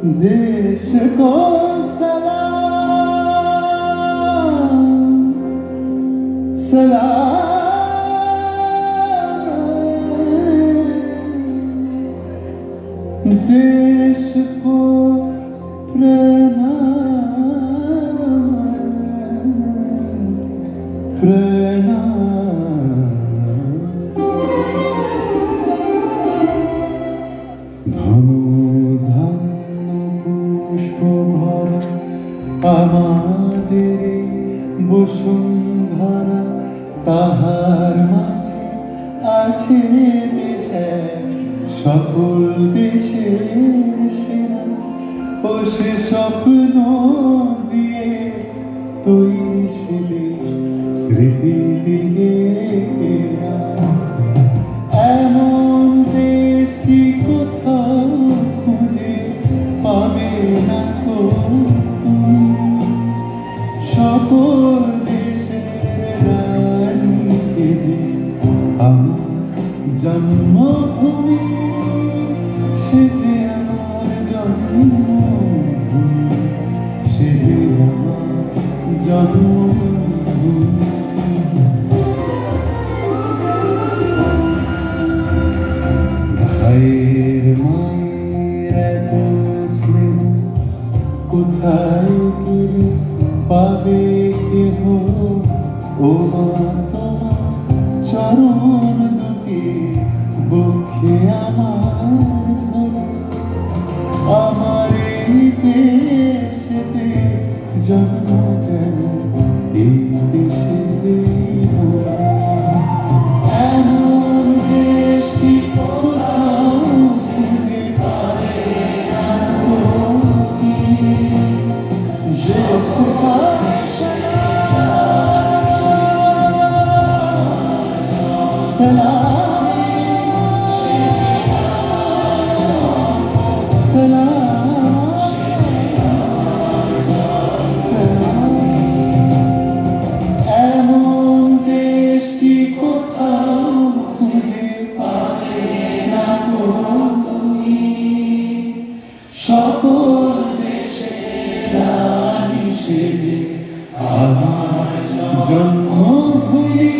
देश को सलाम सलाम, देश को प्रणाम प्रणाम। আমাদের বসুন্ধরা তাহার মাঝে আছে সকল দেশের সেরা ও সে স্বপ্ন দিয়ে তৈরি সে দেশ স্মৃতি দিয়ে ঘেরা। এমন দেশটি কোথাও খুঁজে পাবে না তো তুমি, সকল দেশের রানী সেজে আমার জন্মভূমি, সেজে আমার জন্মভূমি, সেজে আমার জন্মভূমি। ভাইয়ের মায়ের এত স্নেহ কোথায় গেলে পাবে কেহ, ও মা তোমার চরণ দুটি বুকে আমার ধরে, আমার এই দেশেতে জন্ম যেন এই দেশেতে এমন দেশটি কোথাও খুঁজে পাবে না তো তুমি, এমন দেশটি কোথাও খুঁজে পাবে না তুমি, সকল দেশের রানী সেজে আমার জন্মভূমি।